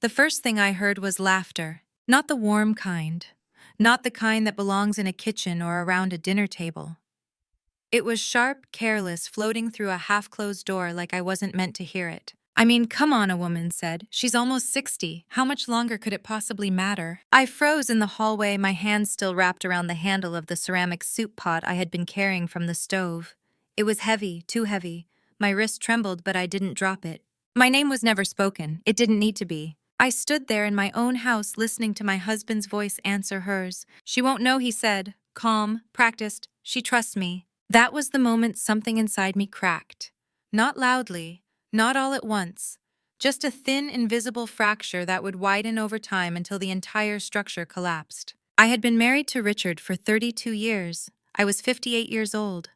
The first thing I heard was laughter. Not the warm kind. Not the kind that belongs in a kitchen or around a dinner table. It was sharp, careless, floating through a half-closed door like I wasn't meant to hear it. I mean, come on, a woman said. She's almost 60. How much longer could it possibly matter? I froze in the hallway, my hands still wrapped around the handle of the ceramic soup pot I had been carrying from the stove. It was heavy, too heavy. My wrist trembled, but I didn't drop it. My name was never spoken. It didn't need to be. I stood there in my own house listening to my husband's voice answer hers. She won't know, he said. Calm, practiced. She trusts me. That was the moment something inside me cracked. Not loudly, not all at once. Just a thin, invisible fracture that would widen over time until the entire structure collapsed. I had been married to Richard for 32 years. I was 58 years old.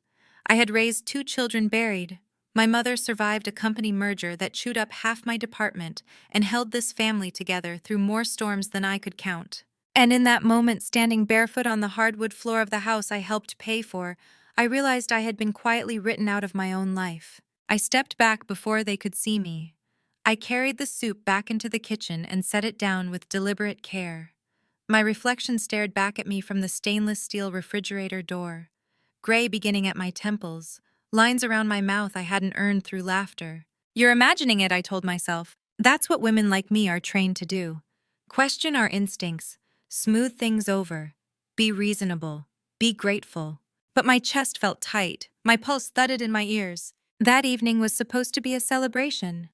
I had raised 2 children buried. My mother survived a company merger that chewed up half my department and held this family together through more storms than I could count. And in that moment, standing barefoot on the hardwood floor of the house I helped pay for, I realized I had been quietly written out of my own life. I stepped back before they could see me. I carried the soup back into the kitchen and set it down with deliberate care. My reflection stared back at me from the stainless steel refrigerator door. Gray beginning at my temples, lines around my mouth I hadn't earned through laughter. You're imagining it, I told myself. That's what women like me are trained to do. Question our instincts, smooth things over, be reasonable, be grateful. But my chest felt tight, my pulse thudded in my ears. That evening was supposed to be a celebration.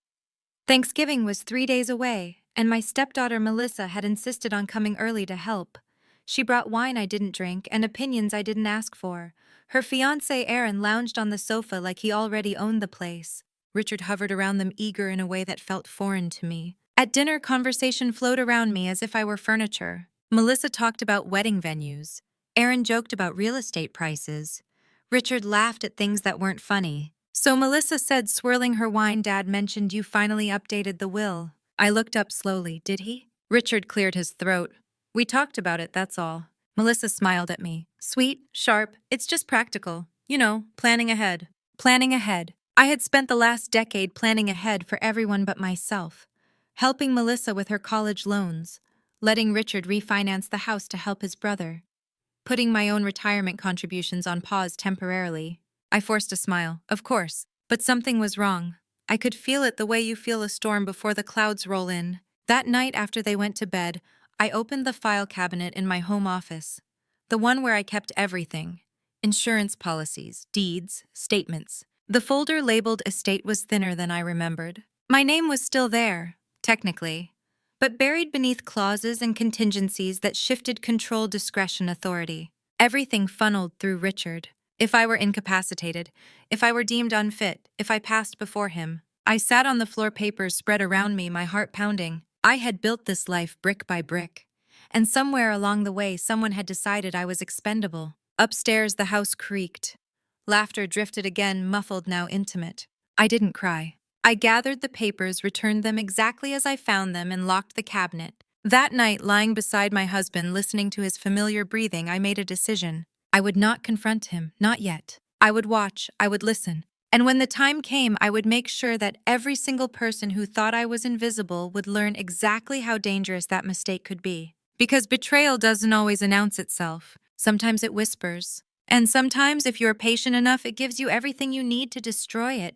Thanksgiving was 3 days away, and my stepdaughter Melissa had insisted on coming early to help. She brought wine I didn't drink and opinions I didn't ask for. Her fiancé Aaron lounged on the sofa like he already owned the place. Richard hovered around them, eager in a way that felt foreign to me. At dinner, conversation flowed around me as if I were furniture. Melissa talked about wedding venues. Aaron joked about real estate prices. Richard laughed at things that weren't funny. So Melissa said, swirling her wine, Dad mentioned you finally updated the will. I looked up slowly. Did he? Richard cleared his throat. We talked about it, that's all. Melissa smiled at me. Sweet, sharp, it's just practical. You know, planning ahead. Planning ahead. I had spent the last decade planning ahead for everyone but myself. Helping Melissa with her college loans. Letting Richard refinance the house to help his brother. Putting my own retirement contributions on pause temporarily. I forced a smile, of course, but something was wrong. I could feel it the way you feel a storm before the clouds roll in. That night after they went to bed, I opened the file cabinet in my home office. The one where I kept everything. Insurance policies, deeds, statements. The folder labeled estate was thinner than I remembered. My name was still there, technically, but buried beneath clauses and contingencies that shifted control, discretion, authority. Everything funneled through Richard. If I were incapacitated, if I were deemed unfit, if I passed before him. I sat on the floor, papers spread around me, my heart pounding. I had built this life brick by brick. And somewhere along the way, someone had decided I was expendable. Upstairs, the house creaked. Laughter drifted again, muffled, now intimate. I didn't cry. I gathered the papers, returned them exactly as I found them, and locked the cabinet. That night, lying beside my husband, listening to his familiar breathing, I made a decision. I would not confront him, not yet. I would watch, I would listen. And when the time came, I would make sure that every single person who thought I was invisible would learn exactly how dangerous that mistake could be. Because betrayal doesn't always announce itself. Sometimes it whispers. And sometimes, if you're patient enough, it gives you everything you need to destroy it.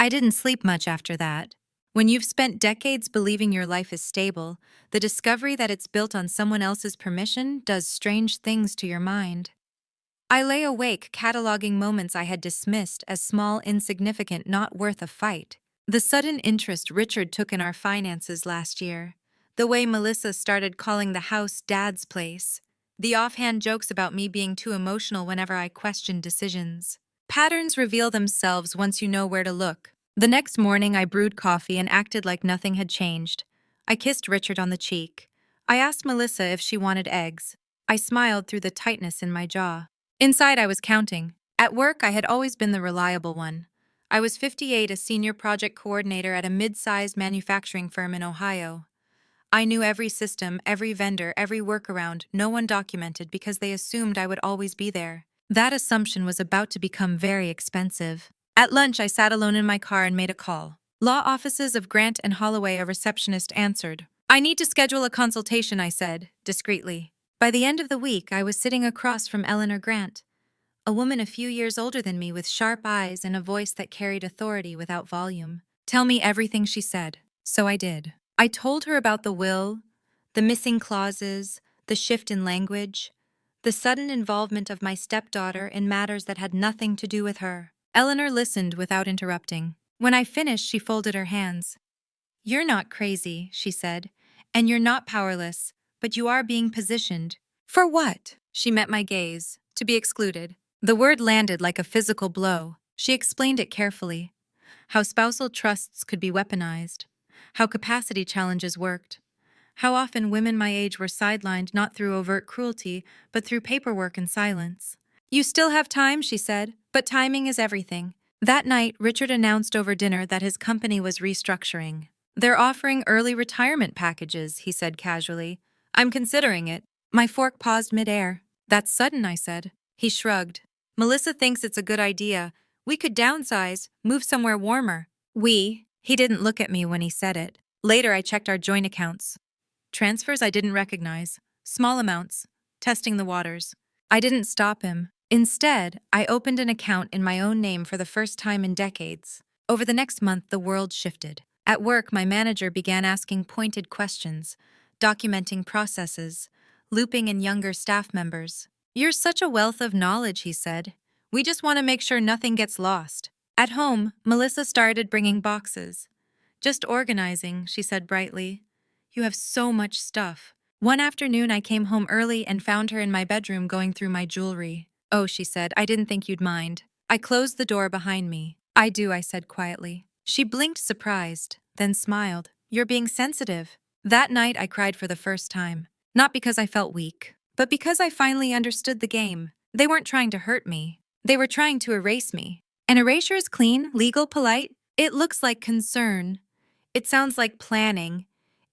I didn't sleep much after that. When you've spent decades believing your life is stable, the discovery that it's built on someone else's permission does strange things to your mind. I lay awake, cataloging moments I had dismissed as small, insignificant, not worth a fight. The sudden interest Richard took in our finances last year. The way Melissa started calling the house Dad's place. The offhand jokes about me being too emotional whenever I questioned decisions. Patterns reveal themselves once you know where to look. The next morning, I brewed coffee and acted like nothing had changed. I kissed Richard on the cheek. I asked Melissa if she wanted eggs. I smiled through the tightness in my jaw. Inside, I was counting. At work, I had always been the reliable one. I was 58, a senior project coordinator at a mid-sized manufacturing firm in Ohio. I knew every system, every vendor, every workaround, no one documented because they assumed I would always be there. That assumption was about to become very expensive. At lunch, I sat alone in my car and made a call. Law offices of Grant and Holloway, a receptionist answered. I need to schedule a consultation, I said, discreetly. By the end of the week, I was sitting across from Eleanor Grant, a woman a few years older than me with sharp eyes and a voice that carried authority without volume. Tell me everything, she said. So I did. I told her about the will, the missing clauses, the shift in language, the sudden involvement of my stepdaughter in matters that had nothing to do with her. Eleanor listened without interrupting. When I finished, she folded her hands. You're not crazy, she said, and you're not powerless, but you are being positioned. For what? She met my gaze. To be excluded. The word landed like a physical blow. She explained it carefully. How spousal trusts could be weaponized. How capacity challenges worked. How often women my age were sidelined not through overt cruelty, but through paperwork and silence. You still have time, she said, but timing is everything. That night, Richard announced over dinner that his company was restructuring. They're offering early retirement packages, he said casually. I'm considering it. My fork paused midair. That's sudden, I said. He shrugged. Melissa thinks it's a good idea. We could downsize, move somewhere warmer. He didn't look at me when he said it. Later, I checked our joint accounts. Transfers I didn't recognize. Small amounts. Testing the waters. I didn't stop him. Instead, I opened an account in my own name for the first time in decades. Over the next month, the world shifted. At work, my manager began asking pointed questions, documenting processes, looping in younger staff members. You're such a wealth of knowledge, he said. We just want to make sure nothing gets lost. At home, Melissa started bringing boxes. Just organizing, she said brightly. You have so much stuff. One afternoon, I came home early and found her in my bedroom going through my jewelry. Oh, she said, I didn't think you'd mind. I closed the door behind me. I do, I said quietly. She blinked surprised, then smiled. You're being sensitive. That night, I cried for the first time. Not because I felt weak, but because I finally understood the game. They weren't trying to hurt me. They were trying to erase me. An erasure is clean, legal, polite. It looks like concern. It sounds like planning.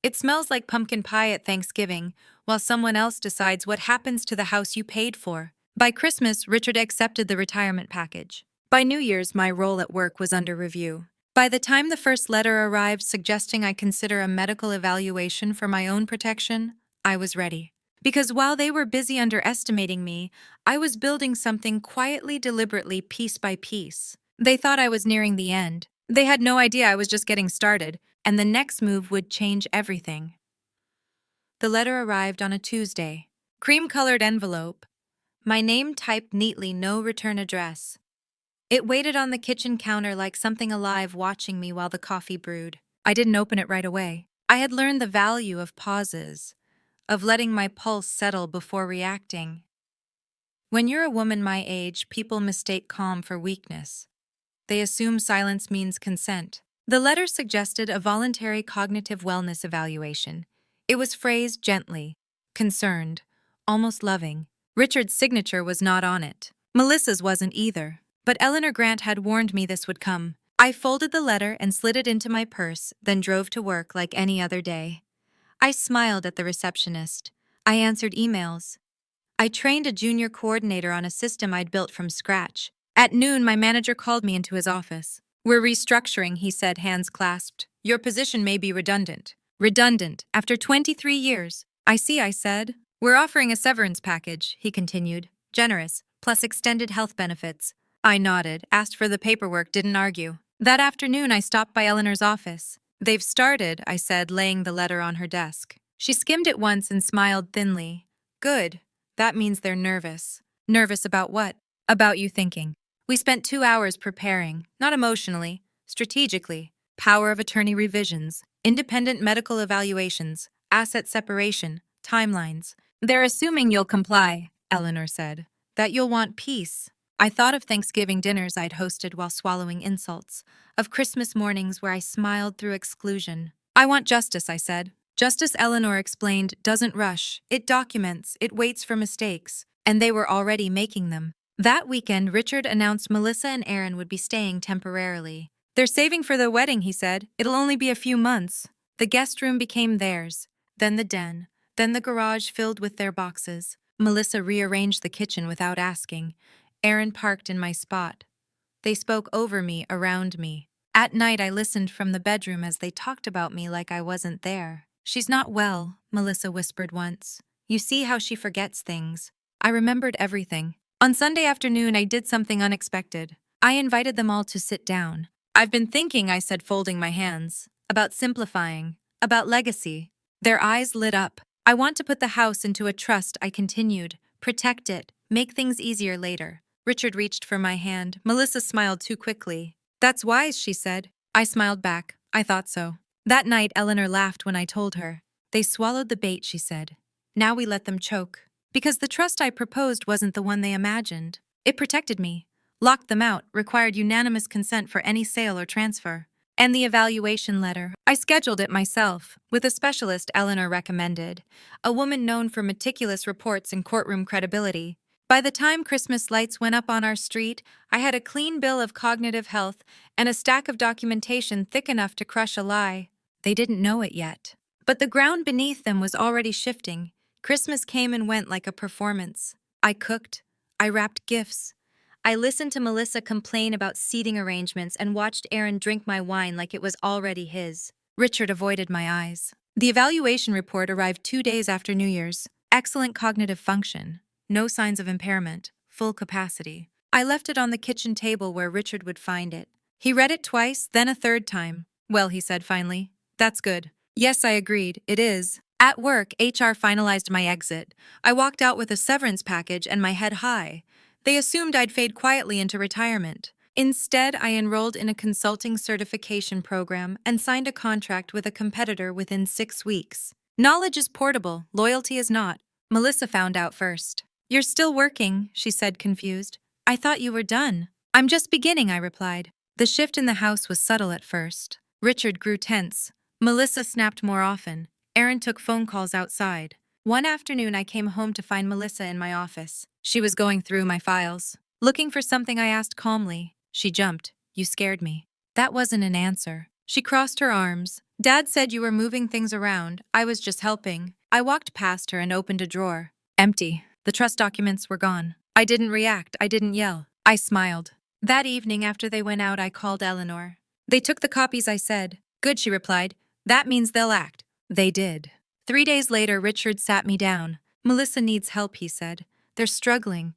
It smells like pumpkin pie at Thanksgiving, while someone else decides what happens to the house you paid for. By Christmas, Richard accepted the retirement package. By New Year's, my role at work was under review. By the time the first letter arrived suggesting I consider a medical evaluation for my own protection, I was ready. Because while they were busy underestimating me, I was building something quietly, deliberately, piece by piece. They thought I was nearing the end. They had no idea I was just getting started, and the next move would change everything. The letter arrived on a Tuesday. Cream-colored envelope. My name typed neatly, no return address. It waited on the kitchen counter like something alive watching me while the coffee brewed. I didn't open it right away. I had learned the value of pauses, of letting my pulse settle before reacting. When you're a woman my age, people mistake calm for weakness. They assume silence means consent. The letter suggested a voluntary cognitive wellness evaluation. It was phrased gently, concerned, almost loving. Richard's signature was not on it. Melissa's wasn't either. But Eleanor Grant had warned me this would come. I folded the letter and slid it into my purse, then drove to work like any other day. I smiled at the receptionist. I answered emails. I trained a junior coordinator on a system I'd built from scratch. At noon, my manager called me into his office. We're restructuring, he said, hands clasped. Your position may be redundant. Redundant, after 23 years. I see, I said. We're offering a severance package, he continued. Generous, plus extended health benefits. I nodded, asked for the paperwork, didn't argue. That afternoon, I stopped by Eleanor's office. They've started, I said, laying the letter on her desk. She skimmed it once and smiled thinly. Good. That means they're nervous. Nervous about what? About you thinking. We spent 2 hours preparing, not emotionally, strategically. Power of attorney revisions, independent medical evaluations, asset separation, timelines. They're assuming you'll comply, Eleanor said. That you'll want peace. I thought of Thanksgiving dinners I'd hosted while swallowing insults, of Christmas mornings where I smiled through exclusion. I want justice, I said. Justice, Eleanor explained, doesn't rush. It documents, it waits for mistakes. And they were already making them. That weekend, Richard announced Melissa and Aaron would be staying temporarily. They're saving for the wedding, he said. It'll only be a few months. The guest room became theirs, then the den, then the garage filled with their boxes. Melissa rearranged the kitchen without asking. Aaron parked in my spot. They spoke over me, around me. At night, I listened from the bedroom as they talked about me like I wasn't there. "She's not well," Melissa whispered once. "You see how she forgets things." I remembered everything. On Sunday afternoon, I did something unexpected. I invited them all to sit down. "I've been thinking," I said, folding my hands, "about simplifying, about legacy." Their eyes lit up. "I want to put the house into a trust," I continued. "Protect it, make things easier later." Richard reached for my hand. Melissa smiled too quickly. "That's wise," she said. I smiled back. I thought so. That night, Eleanor laughed when I told her. "They swallowed the bait," she said. "Now we let them choke." Because the trust I proposed wasn't the one they imagined. It protected me, locked them out, required unanimous consent for any sale or transfer. And the evaluation letter. I scheduled it myself, with a specialist Eleanor recommended, a woman known for meticulous reports and courtroom credibility. By the time Christmas lights went up on our street, I had a clean bill of cognitive health and a stack of documentation thick enough to crush a lie. They didn't know it yet. But the ground beneath them was already shifting. Christmas came and went like a performance. I cooked. I wrapped gifts. I listened to Melissa complain about seating arrangements and watched Aaron drink my wine like it was already his. Richard avoided my eyes. The evaluation report arrived 2 days after New Year's. Excellent cognitive function. No signs of impairment. Full capacity. I left it on the kitchen table where Richard would find it. He read it twice, then a third time. "Well," he said finally. "That's good." Yes, I agreed. It is. At work, HR finalized my exit. I walked out with a severance package and my head high. They assumed I'd fade quietly into retirement. Instead, I enrolled in a consulting certification program and signed a contract with a competitor within 6 weeks. Knowledge is portable, loyalty is not. Melissa found out first. "You're still working," she said, confused. "I thought you were done." "I'm just beginning," I replied. The shift in the house was subtle at first. Richard grew tense. Melissa snapped more often. Aaron took phone calls outside. One afternoon, I came home to find Melissa in my office. She was going through my files. Looking for something, I asked calmly. She jumped. "You scared me." That wasn't an answer. She crossed her arms. "Dad said you were moving things around. I was just helping." I walked past her and opened a drawer. Empty. The trust documents were gone. I didn't react. I didn't yell. I smiled. That evening, after they went out, I called Eleanor. "They took the copies," I said. "Good," she replied. "That means they'll act." They did. 3 days later, Richard sat me down. "Melissa needs help," he said. "They're struggling.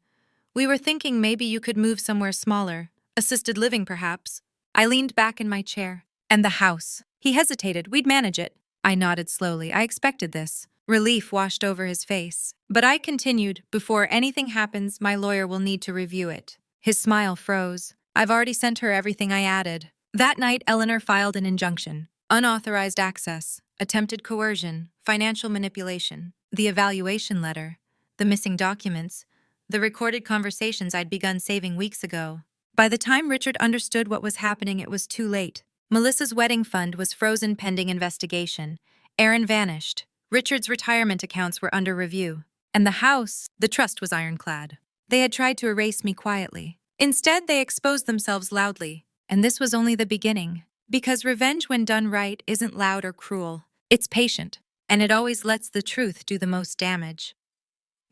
We were thinking maybe you could move somewhere smaller. Assisted living, perhaps." I leaned back in my chair. "And the house?" He hesitated. "We'd manage it." I nodded slowly. I expected this. Relief washed over his face. But I continued, "Before anything happens, my lawyer will need to review it." His smile froze. "I've already sent her everything I added." That night, Eleanor filed an injunction. Unauthorized access, attempted coercion, financial manipulation, the evaluation letter, the missing documents, the recorded conversations I'd begun saving weeks ago. By the time Richard understood what was happening, it was too late. Melissa's wedding fund was frozen pending investigation. Aaron vanished. Richard's retirement accounts were under review. And the house, the trust, was ironclad. They had tried to erase me quietly. Instead, they exposed themselves loudly. And this was only the beginning. Because revenge, when done right, isn't loud or cruel. It's patient. And it always lets the truth do the most damage.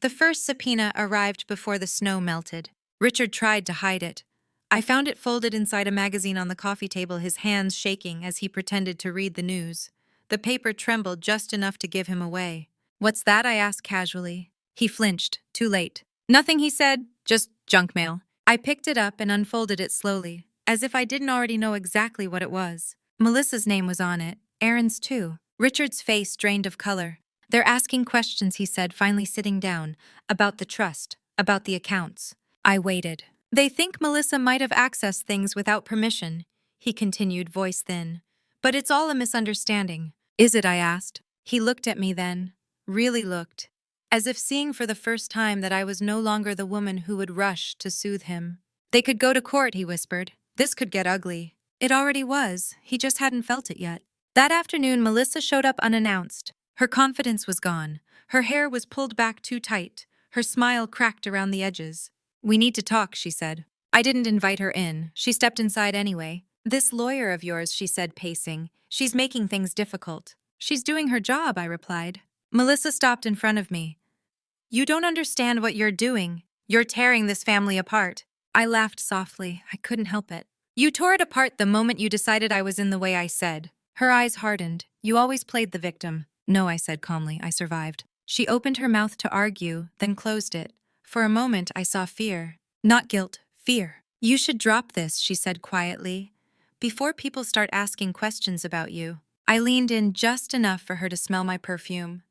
The first subpoena arrived before the snow melted. Richard tried to hide it. I found it folded inside a magazine on the coffee table, his hands shaking as he pretended to read the news. The paper trembled just enough to give him away. "What's that?" I asked casually. He flinched. Too late. "Nothing," he said. "Just junk mail." I picked it up and unfolded it slowly, as if I didn't already know exactly what it was. Melissa's name was on it. Aaron's too. Richard's face drained of color. "They're asking questions," he said, finally sitting down. "About the trust. About the accounts." I waited. "They think Melissa might have accessed things without permission," he continued, voice thin. "But it's all a misunderstanding." "Is it?" I asked. He looked at me then. Really looked. As if seeing for the first time that I was no longer the woman who would rush to soothe him. "They could go to court," he whispered. "This could get ugly." It already was. He just hadn't felt it yet. That afternoon, Melissa showed up unannounced. Her confidence was gone. Her hair was pulled back too tight. Her smile cracked around the edges. "We need to talk," she said. I didn't invite her in. She stepped inside anyway. "This lawyer of yours," she said, pacing. "She's making things difficult." "She's doing her job," I replied. Melissa stopped in front of me. "You don't understand what you're doing. You're tearing this family apart." I laughed softly. I couldn't help it. You tore it apart the moment you decided I was in the way, I said. Her eyes hardened. You always played the victim. No, I said calmly. I survived. She opened her mouth to argue, then closed it. For a moment, I saw fear. Not guilt, fear. You should drop this, she said quietly, before people start asking questions about you. I leaned in just enough for her to smell my perfume.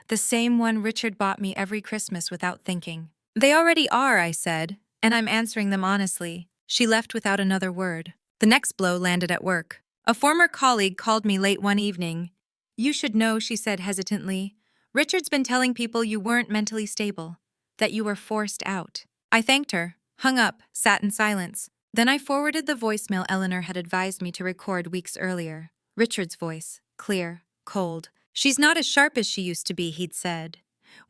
The same one Richard bought me every Christmas without thinking. They already are, I said, and I'm answering them honestly. She left without another word. The next blow landed at work. A former colleague called me late one evening. You should know, she said hesitantly. Richard's been telling people you weren't mentally stable, that you were forced out. I thanked her, hung up, sat in silence. Then I forwarded the voicemail Eleanor had advised me to record weeks earlier. Richard's voice, clear, cold. She's not as sharp as she used to be, he'd said.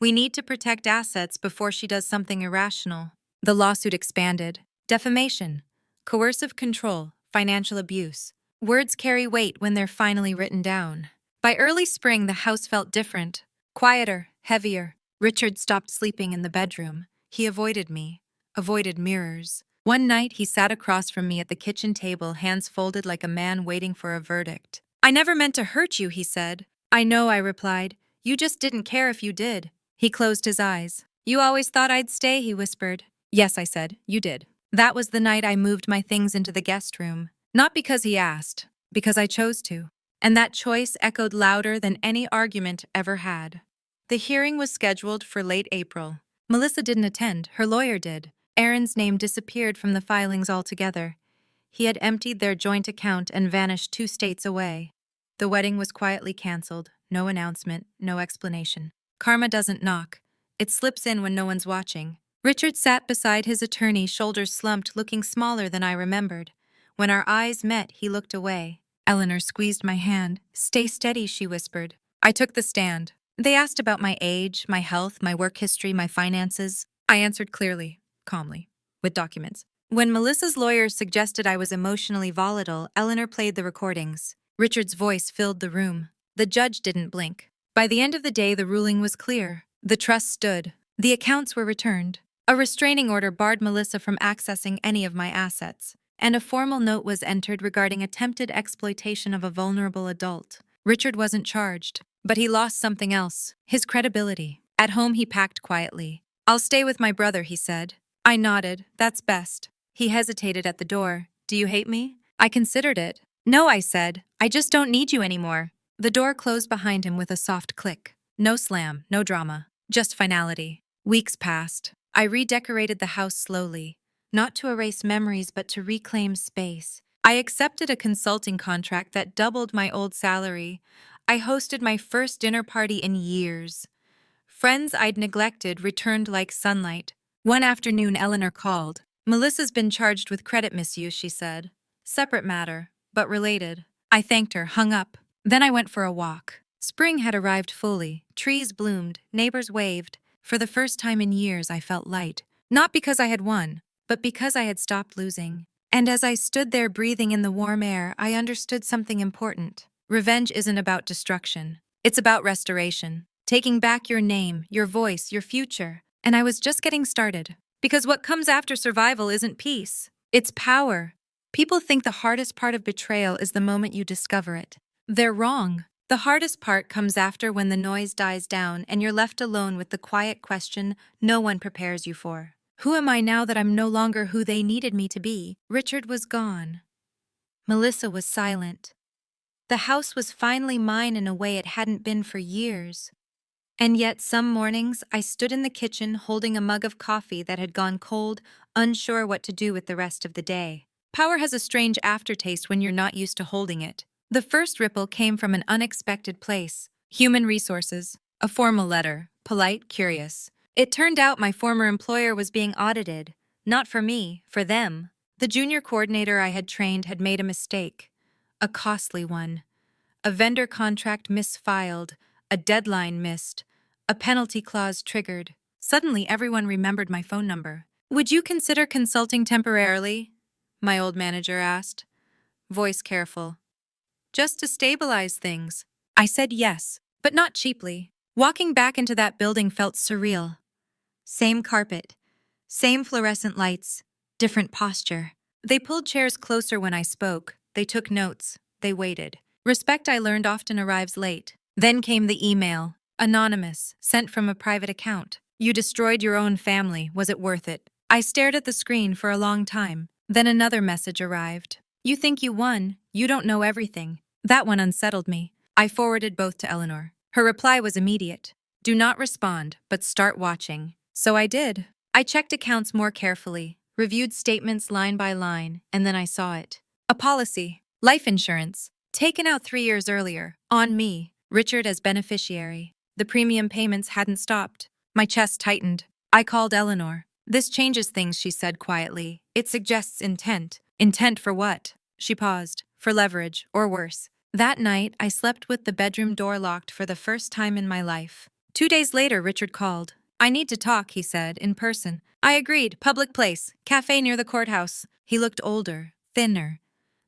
We need to protect assets before she does something irrational. The lawsuit expanded. Defamation, coercive control, financial abuse. Words carry weight when they're finally written down. By early spring, the house felt different. Quieter, heavier. Richard stopped sleeping in the bedroom. He avoided me, avoided mirrors. One night, he sat across from me at the kitchen table, hands folded like a man waiting for a verdict. I never meant to hurt you, he said. I know, I replied. You just didn't care if you did. He closed his eyes. You always thought I'd stay, he whispered. Yes, I said. You did. That was the night I moved my things into the guest room. Not because he asked, because I chose to. And that choice echoed louder than any argument ever had. The hearing was scheduled for late April. Melissa didn't attend, her lawyer did. Aaron's name disappeared from the filings altogether. He had emptied their joint account and vanished 2 states away. The wedding was quietly canceled, no announcement, no explanation. Karma doesn't knock. It slips in when no one's watching. Richard sat beside his attorney, shoulders slumped, looking smaller than I remembered. When our eyes met, he looked away. Eleanor squeezed my hand. Stay steady, she whispered. I took the stand. They asked about my age, my health, my work history, my finances. I answered clearly, calmly, with documents. When Melissa's lawyers suggested I was emotionally volatile, Eleanor played the recordings. Richard's voice filled the room. The judge didn't blink. By the end of the day, the ruling was clear. The trust stood. The accounts were returned. A restraining order barred Melissa from accessing any of my assets, and a formal note was entered regarding attempted exploitation of a vulnerable adult. Richard wasn't charged, but he lost something else, his credibility. At home, he packed quietly. I'll stay with my brother, he said. I nodded. That's best. He hesitated at the door. Do you hate me? I considered it. No, I said. I just don't need you anymore. The door closed behind him with a soft click. No slam, no drama, just finality. Weeks passed. I redecorated the house slowly, not to erase memories but to reclaim space. I accepted a consulting contract that doubled my old salary. I hosted my first dinner party in years. Friends I'd neglected returned like sunlight. One afternoon, Eleanor called. Melissa's been charged with credit misuse, she said. Separate matter, but related. I thanked her, hung up. Then I went for a walk. Spring had arrived fully. Trees bloomed, neighbors waved. For the first time in years, I felt light. Not because I had won, but because I had stopped losing. And as I stood there breathing in the warm air, I understood something important. Revenge isn't about destruction. It's about restoration. Taking back your name, your voice, your future. And I was just getting started. Because what comes after survival isn't peace. It's power. People think the hardest part of betrayal is the moment you discover it. They're wrong. The hardest part comes after, when the noise dies down and you're left alone with the quiet question no one prepares you for. Who am I now that I'm no longer who they needed me to be? Richard was gone. Melissa was silent. The house was finally mine in a way it hadn't been for years. And yet some mornings I stood in the kitchen holding a mug of coffee that had gone cold, unsure what to do with the rest of the day. Power has a strange aftertaste when you're not used to holding it. The first ripple came from an unexpected place. Human resources. A formal letter. Polite, curious. It turned out my former employer was being audited. Not for me, for them. The junior coordinator I had trained had made a mistake. A costly one. A vendor contract misfiled. A deadline missed. A penalty clause triggered. Suddenly, everyone remembered my phone number. Would you consider consulting temporarily? My old manager asked. Voice careful. Just to stabilize things. I said yes, but not cheaply. Walking back into that building felt surreal. Same carpet, same fluorescent lights, different posture. They pulled chairs closer when I spoke. They took notes. They waited. Respect, I learned, often arrives late. Then came the email. Anonymous, sent from a private account. You destroyed your own family. Was it worth it? I stared at the screen for a long time. Then another message arrived. You think you won. You don't know everything. That one unsettled me. I forwarded both to Eleanor. Her reply was immediate. Do not respond, but start watching. So I did. I checked accounts more carefully, reviewed statements line by line, and then I saw it. A policy. Life insurance. Taken out 3 years earlier. On me. Richard as beneficiary. The premium payments hadn't stopped. My chest tightened. I called Eleanor. This changes things, she said quietly. It suggests intent. Intent for what? She paused. For leverage, or worse. That night, I slept with the bedroom door locked for the first time in my life. 2 days later, Richard called. I need to talk, he said, in person. I agreed. Public place. Cafe near the courthouse. He looked older, thinner.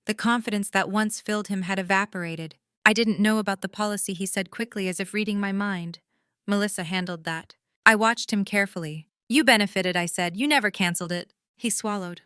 The confidence that once filled him had evaporated. I didn't know about the policy, he said quickly, as if reading my mind. Melissa handled that. I watched him carefully. You benefited, I said. You never canceled it. He swallowed.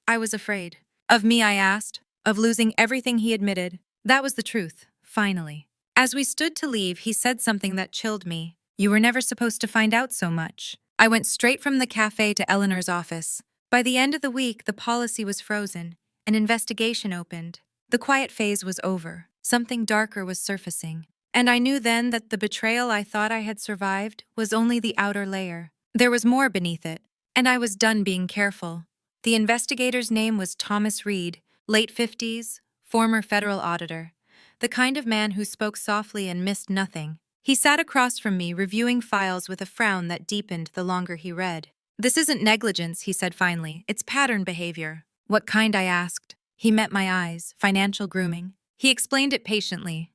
I was afraid. Of me, I asked. Of losing everything, he admitted. That was the truth, finally. As we stood to leave, he said something that chilled me. You were never supposed to find out so much. I went straight from the cafe to Eleanor's office. By the end of the week, the policy was frozen. An investigation opened. The quiet phase was over. Something darker was surfacing. And I knew then that the betrayal I thought I had survived was only the outer layer. There was more beneath it. And I was done being careful. The investigator's name was Thomas Reed, late 50s, former federal auditor. The kind of man who spoke softly and missed nothing. He sat across from me, reviewing files with a frown that deepened the longer he read. This isn't negligence, he said finally. It's pattern behavior. What kind, I asked. He met my eyes. Financial grooming. He explained it patiently.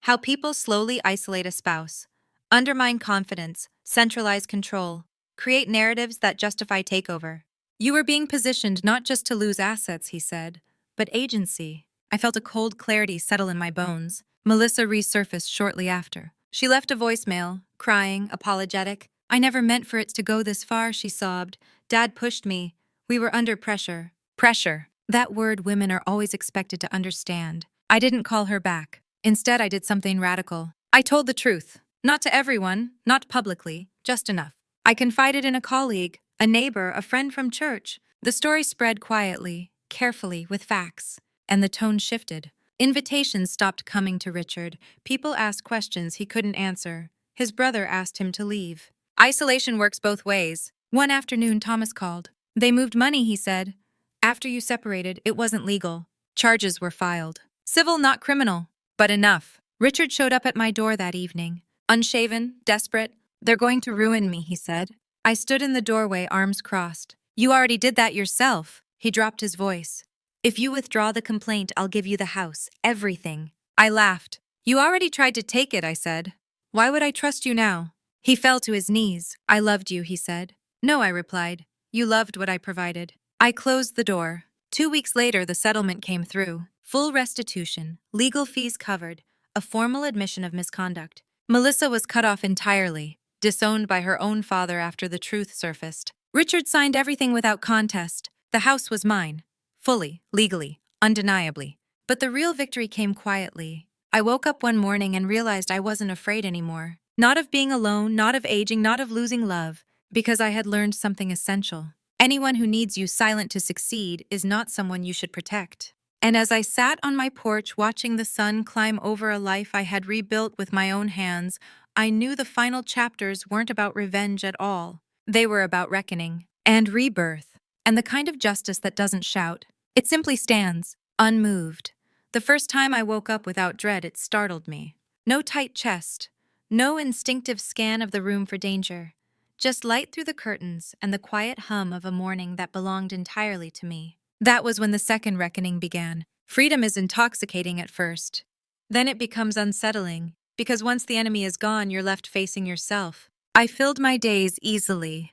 How people slowly isolate a spouse, undermine confidence, centralize control, create narratives that justify takeover. You were being positioned not just to lose assets, he said, but agency. I felt a cold clarity settle in my bones. Melissa resurfaced shortly after. She left a voicemail, crying, apologetic. I never meant for it to go this far, she sobbed. Dad pushed me. We were under pressure. Pressure. That word women are always expected to understand. I didn't call her back. Instead, I did something radical. I told the truth. Not to everyone, not publicly, just enough. I confided in a colleague, a neighbor, a friend from church. The story spread quietly, carefully, with facts. And the tone shifted. Invitations stopped coming to Richard. People asked questions he couldn't answer. His brother asked him to leave. Isolation works both ways. One afternoon, Thomas called. They moved money, he said. After you separated, it wasn't legal. Charges were filed. Civil, not criminal. But enough. Richard showed up at my door that evening. Unshaven, desperate. They're going to ruin me, he said. I stood in the doorway, arms crossed. You already did that yourself. He dropped his voice. If you withdraw the complaint, I'll give you the house, everything. I laughed. You already tried to take it, I said. Why would I trust you now? He fell to his knees. I loved you, he said. No, I replied. You loved what I provided. I closed the door. 2 weeks later, the settlement came through. Full restitution, legal fees covered, a formal admission of misconduct. Melissa was cut off entirely, disowned by her own father after the truth surfaced. Richard signed everything without contest. The house was mine. Fully, legally, undeniably. But the real victory came quietly. I woke up one morning and realized I wasn't afraid anymore. Not of being alone, not of aging, not of losing love, because I had learned something essential. Anyone who needs you silent to succeed is not someone you should protect. And as I sat on my porch watching the sun climb over a life I had rebuilt with my own hands, I knew the final chapters weren't about revenge at all. They were about reckoning and rebirth, and the kind of justice that doesn't shout. It simply stands, unmoved. The first time I woke up without dread, it startled me. No tight chest, no instinctive scan of the room for danger. Just light through the curtains and the quiet hum of a morning that belonged entirely to me. That was when the second reckoning began. Freedom is intoxicating at first. Then it becomes unsettling, because once the enemy is gone, you're left facing yourself. I filled my days easily.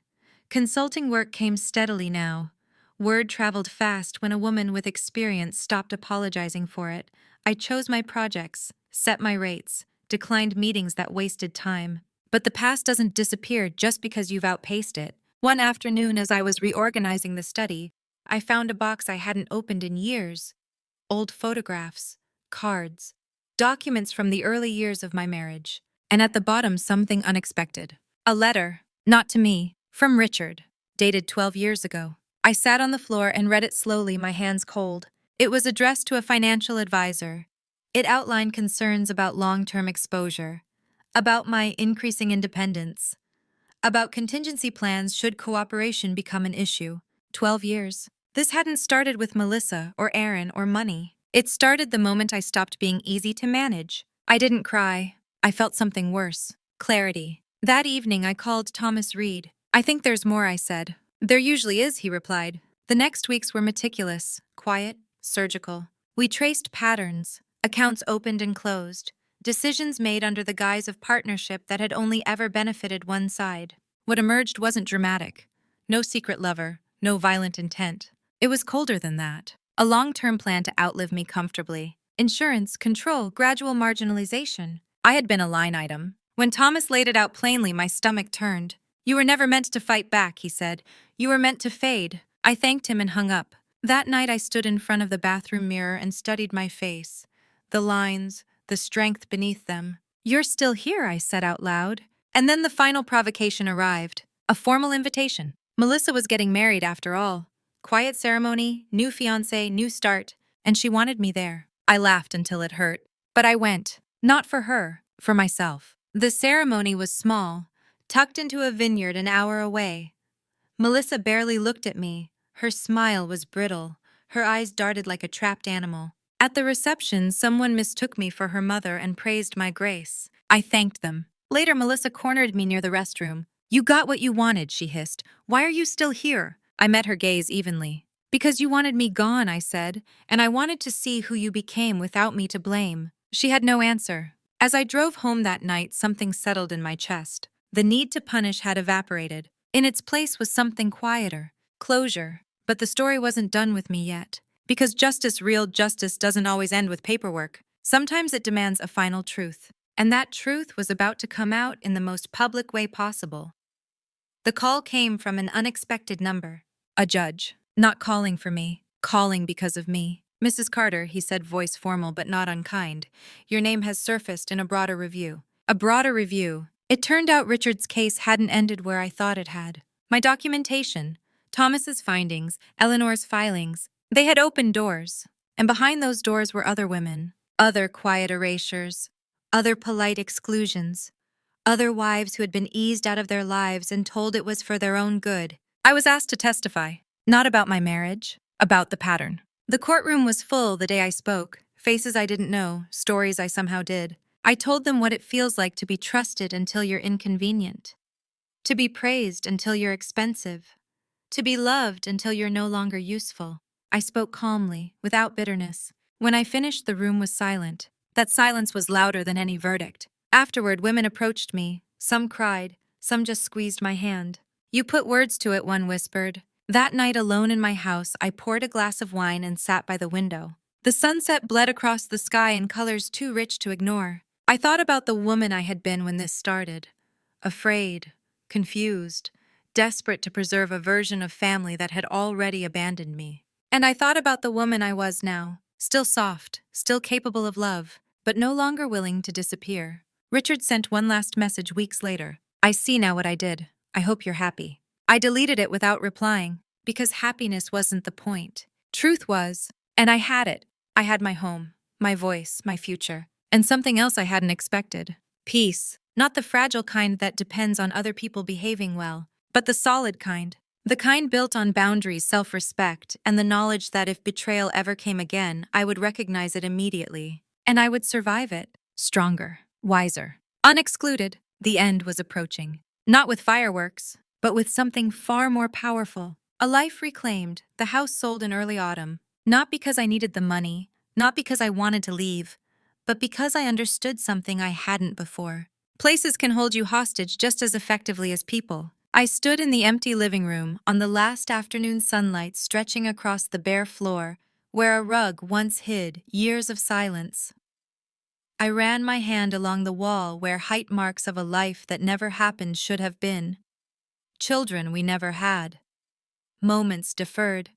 Consulting work came steadily now. Word traveled fast when a woman with experience stopped apologizing for it. I chose my projects, set my rates, declined meetings that wasted time. But the past doesn't disappear just because you've outpaced it. One afternoon, as I was reorganizing the study, I found a box I hadn't opened in years. Old photographs, cards, documents from the early years of my marriage. And at the bottom, something unexpected. A letter, not to me, from Richard, dated 12 years ago. I sat on the floor and read it slowly, my hands cold. It was addressed to a financial advisor. It outlined concerns about long-term exposure, about my increasing independence, about contingency plans should cooperation become an issue. 12 years. This hadn't started with Melissa or Aaron or money. It started the moment I stopped being easy to manage. I didn't cry. I felt something worse. Clarity. That evening I called Thomas Reed. "I think there's more," I said. "There usually is," he replied. The next weeks were meticulous, quiet, surgical. We traced patterns, accounts opened and closed, decisions made under the guise of partnership that had only ever benefited one side. What emerged wasn't dramatic. No secret lover, no violent intent. It was colder than that. A long-term plan to outlive me comfortably. Insurance, control, gradual marginalization. I had been a line item. When Thomas laid it out plainly, my stomach turned. "You were never meant to fight back," he said. "You were meant to fade." I thanked him and hung up. That night I stood in front of the bathroom mirror and studied my face. The lines, the strength beneath them. "You're still here," I said out loud. And then the final provocation arrived. A formal invitation. Melissa was getting married after all. Quiet ceremony, new fiancé, new start, and she wanted me there. I laughed until it hurt. But I went. Not for her, for myself. The ceremony was small, tucked into a vineyard an hour away. Melissa barely looked at me. Her smile was brittle. Her eyes darted like a trapped animal. At the reception, someone mistook me for her mother and praised my grace. I thanked them. Later, Melissa cornered me near the restroom. "You got what you wanted," she hissed. "Why are you still here?" I met her gaze evenly. "Because you wanted me gone," I said, "and I wanted to see who you became without me to blame." She had no answer. As I drove home that night, something settled in my chest. The need to punish had evaporated. In its place was something quieter. Closure. But the story wasn't done with me yet. Because justice, real justice, doesn't always end with paperwork. Sometimes it demands a final truth. And that truth was about to come out in the most public way possible. The call came from an unexpected number. A judge. Not calling for me. Calling because of me. "Mrs. Carter," he said, voice formal but not unkind. "Your name has surfaced in a broader review." A broader review. It turned out Richard's case hadn't ended where I thought it had. My documentation, Thomas's findings, Eleanor's filings, they had opened doors. And behind those doors were other women. Other quiet erasures. Other polite exclusions. Other wives who had been eased out of their lives and told it was for their own good. I was asked to testify. Not about my marriage. About the pattern. The courtroom was full the day I spoke. Faces I didn't know, stories I somehow did. I told them what it feels like to be trusted until you're inconvenient. To be praised until you're expensive. To be loved until you're no longer useful. I spoke calmly, without bitterness. When I finished, the room was silent. That silence was louder than any verdict. Afterward, women approached me. Some cried, some just squeezed my hand. "You put words to it," one whispered. That night, alone in my house, I poured a glass of wine and sat by the window. The sunset bled across the sky in colors too rich to ignore. I thought about the woman I had been when this started. Afraid, confused, desperate to preserve a version of family that had already abandoned me. And I thought about the woman I was now, still soft, still capable of love, but no longer willing to disappear. Richard sent one last message weeks later. "I see now what I did. I hope you're happy." I deleted it without replying, because happiness wasn't the point. Truth was, and I had it. I had my home, my voice, my future, and something else I hadn't expected. Peace. Not the fragile kind that depends on other people behaving well, but the solid kind. The kind built on boundaries, self-respect, and the knowledge that if betrayal ever came again, I would recognize it immediately. And I would survive it. Stronger, wiser, unexcluded. The end was approaching. Not with fireworks, but with something far more powerful. A life reclaimed, the house sold in early autumn. Not because I needed the money, not because I wanted to leave, but because I understood something I hadn't before. Places can hold you hostage just as effectively as people. I stood in the empty living room on the last afternoon sunlight stretching across the bare floor, where a rug once hid years of silence. I ran my hand along the wall where height marks of a life that never happened should have been. Children we never had. Moments deferred.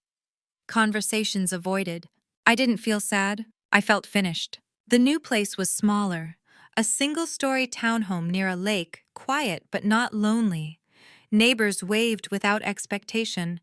conversations avoided. I didn't feel sad, I felt finished. The new place was smaller, a single-story townhome near a lake, quiet but not lonely. Neighbors waved without expectation.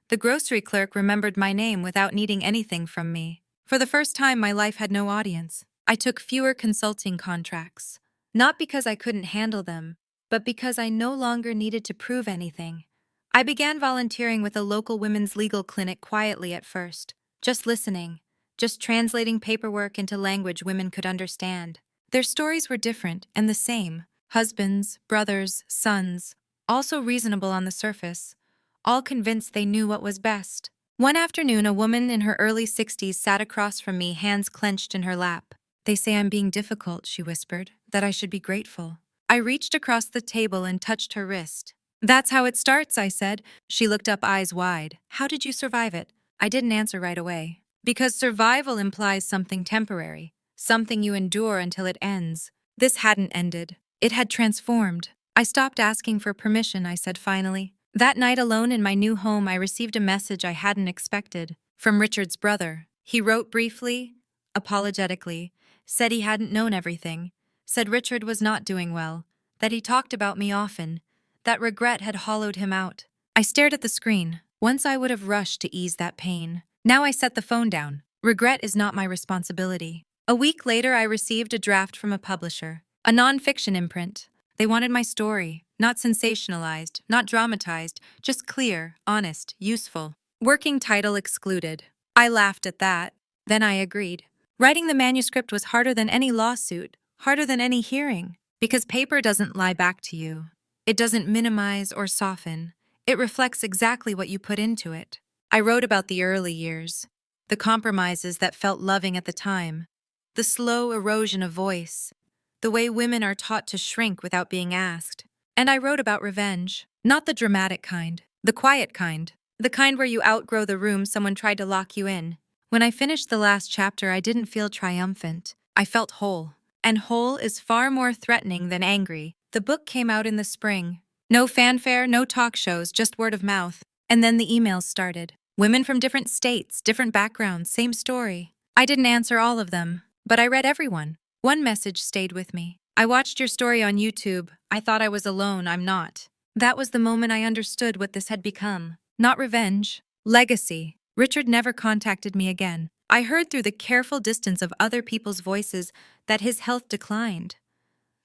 The grocery clerk remembered my name without needing anything from me. For the first time, my life had no audience. I took fewer consulting contracts. Not because I couldn't handle them, but because I no longer needed to prove anything. I began volunteering with a local women's legal clinic quietly at first, just listening, just translating paperwork into language women could understand. Their stories were different and the same: husbands, brothers, sons, also reasonable on the surface, all convinced they knew what was best. One afternoon, a woman in her early 60s sat across from me, hands clenched in her lap. "They say I'm being difficult," she whispered, "that I should be grateful." I reached across the table and touched her wrist. "That's how it starts," I said. She looked up, eyes wide. "How did you survive it?" I didn't answer right away. Because survival implies something temporary, something you endure until it ends. This hadn't ended. It had transformed. I stopped asking for permission, I said finally. That night alone in my new home, I received a message I hadn't expected. From Richard's brother. He wrote briefly, apologetically, said he hadn't known everything, said Richard was not doing well, that he talked about me often, that regret had hollowed him out. I stared at the screen. Once I would have rushed to ease that pain. Now I set the phone down. Regret is not my responsibility. A week later, I received a draft from a publisher, a non-fiction imprint. They wanted my story, not sensationalized, not dramatized, just clear, honest, useful. Working title excluded. I laughed at that. Then I agreed. Writing the manuscript was harder than any lawsuit, harder than any hearing, because paper doesn't lie back to you. It doesn't minimize or soften. It reflects exactly what you put into it. I wrote about the early years, the compromises that felt loving at the time, the slow erosion of voice, the way women are taught to shrink without being asked. And I wrote about revenge, not the dramatic kind, the quiet kind, the kind where you outgrow the room someone tried to lock you in. When I finished the last chapter, I didn't feel triumphant. I felt whole. And whole is far more threatening than angry. The book came out in the spring. No fanfare, no talk shows, just word of mouth. And then the emails started. Women from different states, different backgrounds, same story. I didn't answer all of them, but I read everyone. One message stayed with me. "I watched your story on YouTube. I thought I was alone. I'm not." That was the moment I understood what this had become. Not revenge, legacy. Richard never contacted me again. I heard through the careful distance of other people's voices that his health declined,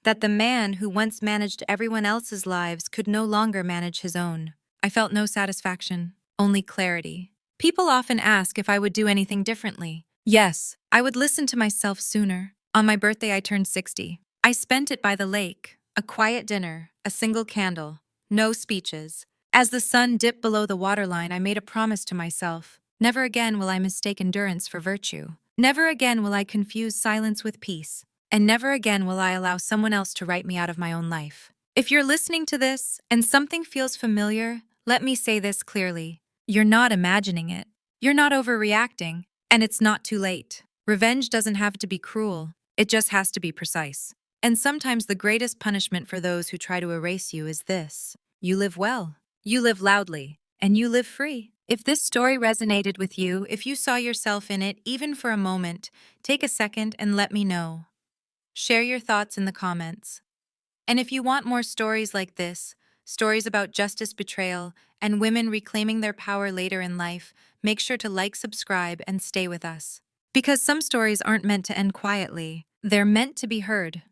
that the man who once managed everyone else's lives could no longer manage his own. I felt no satisfaction, only clarity. People often ask if I would do anything differently. Yes, I would listen to myself sooner. On my birthday, I turned 60. I spent it by the lake, a quiet dinner, a single candle, no speeches. As the sun dipped below the waterline, I made a promise to myself. Never again will I mistake endurance for virtue. Never again will I confuse silence with peace. And never again will I allow someone else to write me out of my own life. If you're listening to this and something feels familiar, let me say this clearly. You're not imagining it. You're not overreacting. And it's not too late. Revenge doesn't have to be cruel. It just has to be precise. And sometimes the greatest punishment for those who try to erase you is this: you live well, you live loudly, and you live free. If this story resonated with you, if you saw yourself in it, even for a moment, take a second and let me know. Share your thoughts in the comments. And if you want more stories like this, stories about justice, betrayal, and women reclaiming their power later in life, make sure to like, subscribe, and stay with us. Because some stories aren't meant to end quietly. They're meant to be heard.